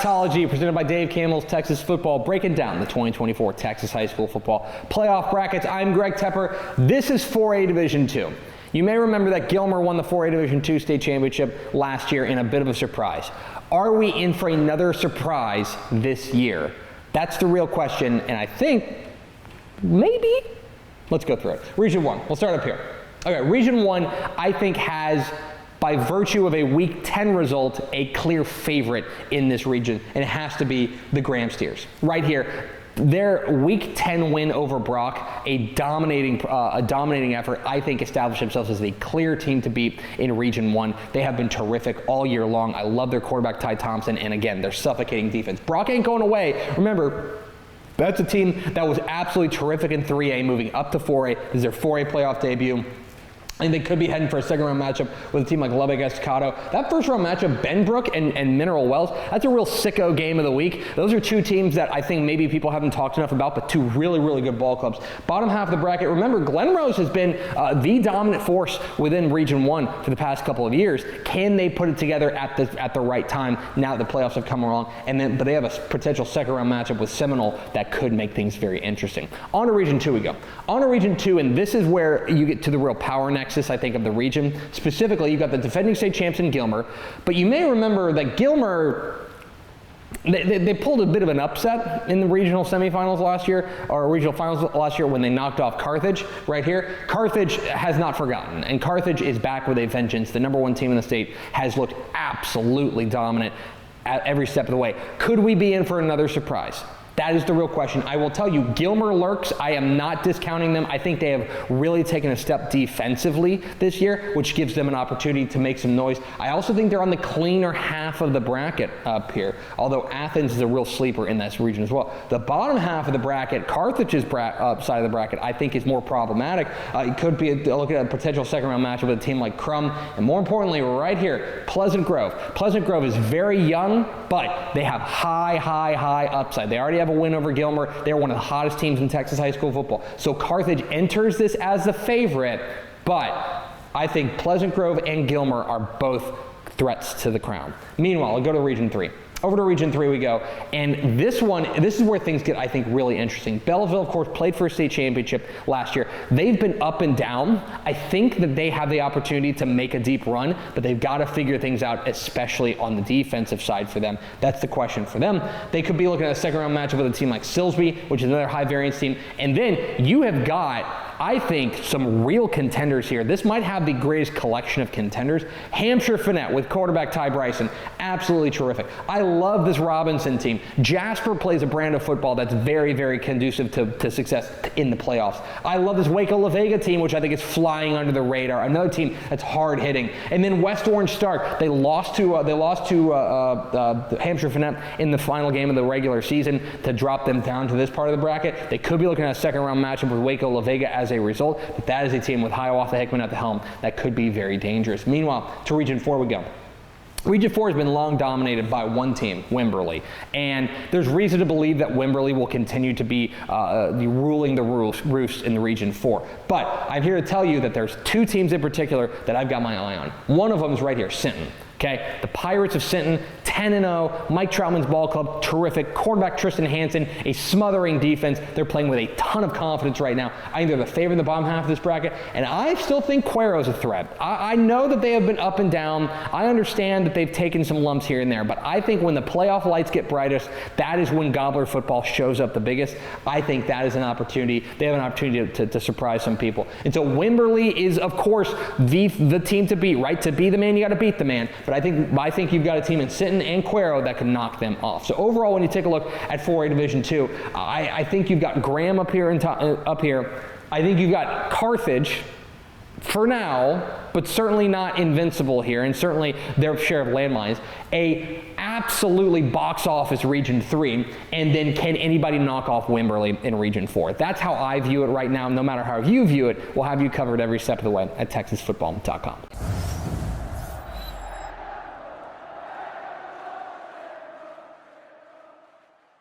Bracketology, presented by Dave Campbell's Texas Football, breaking down the 2024 Texas High School Football Playoff Brackets. I'm Greg Tepper. This is 4A Division II. You may remember that Gilmer won the 4A Division II state championship last year in a bit of a surprise. Are we in for another surprise this year? That's the real question, and I think maybe. Let's go through it. Region 1, we'll start up here. Okay, Region 1, I think, has, by virtue of a Week 10 result, a clear favorite in this region, and it has to be the Graham Steers. Right here, their Week 10 win over Brock, a dominating effort, I think established themselves as the clear team to beat in Region 1. They have been terrific all year long. I love their quarterback, Ty Thompson, and again, their suffocating defense. Brock ain't going away. Remember, that's a team that was absolutely terrific in 3A, moving up to 4A. This is their 4A playoff debut. And they could be heading for a second-round matchup with a team like Lubbock Estacado. That first-round matchup, Benbrook and Mineral Wells, that's a real sicko game of the week. Those are two teams that I think maybe people haven't talked enough about, but two really, really good ball clubs. Bottom half of the bracket, remember, Glen Rose has been the dominant force within Region 1 for the past couple of years. Can they put it together at the right time now that the playoffs have come along? But they have a potential second-round matchup with Seminole that could make things very interesting. On to Region 2 we go. On to Region 2, and this is where you get to the real power nexus, I think, of the region. Specifically, you've got the defending state champs in Gilmer, but you may remember that Gilmer, they pulled a bit of an upset in the regional semifinals last year, or regional finals last year, when they knocked off Carthage right here. Carthage has not forgotten, and Carthage is back with a vengeance. The #1 team in the state has looked absolutely dominant at every step of the way. Could we be in for another surprise? That is the real question. I will tell you, Gilmer lurks. I am not discounting them. I think they have really taken a step defensively this year, which gives them an opportunity to make some noise. I also think they're on the cleaner half of the bracket up here, although Athens is a real sleeper in this region as well. The bottom half of the bracket, Carthage's side of the bracket, I think is more problematic. It could be looking at a potential second-round matchup with a team like Crum, and more importantly, right here, Pleasant Grove. Pleasant Grove is very young, but they have high upside. They already have a win over Gilmer. They're one of the hottest teams in Texas high school football. So Carthage enters this as the favorite, but I think Pleasant Grove and Gilmer are both threats to the crown. Meanwhile, I'll go to Region 3. Over to Region 3 we go, and this is where things get, I think, really interesting. Belleville, of course, played for a state championship last year. They've been up and down. I think that they have the opportunity to make a deep run, but they've got to figure things out, especially on the defensive side for them. That's the question for them. They could be looking at a second-round matchup with a team like Silsbee, which is another high-variance team, and then you have got, I think, some real contenders here. This might have the greatest collection of contenders. Hampshire Finette with quarterback Ty Bryson, absolutely terrific. I love this Robinson team. Jasper plays a brand of football that's very, very conducive to success in the playoffs. I love this Waco La Vega team, which I think is flying under the radar. Another team that's hard hitting. And then West Orange Stark. They lost to Hampshire Finette in the final game of the regular season to drop them down to this part of the bracket. They could be looking at a second-round matchup with Waco La Vega as a result, but that is a team with Hiawatha Hickman at the helm that could be very dangerous. Meanwhile, to Region 4 we go. Region 4 has been long dominated by one team, Wimberley, and there's reason to believe that Wimberley will continue to be ruling the roost in the Region 4. But I'm here to tell you that there's two teams in particular that I've got my eye on. One of them is right here, Sinton. Okay, the Pirates of Sinton, 10-0, Mike Troutman's ball club, terrific. Quarterback Tristan Hansen, a smothering defense. They're playing with a ton of confidence right now. I think they're the favorite in the bottom half of this bracket, and I still think Cuero's a threat. I know that they have been up and down. I understand that they've taken some lumps here and there, but I think when the playoff lights get brightest, that is when Gobbler football shows up the biggest. I think that is an opportunity. They have an opportunity to surprise some people. And so Wimberley is, of course, the team to beat, right? To be the man, you got to beat the man. But I think you've got a team in Sinton and Cuero that can knock them off. So overall, when you take a look at 4A Division II, I think you've got Graham up here. I think you've got Carthage for now, but certainly not invincible here, and certainly their share of landmines. A absolutely box office Region 3, and then can anybody knock off Wimberley in Region 4? That's how I view it right now. No matter how you view it, we'll have you covered every step of the way at TexasFootball.com.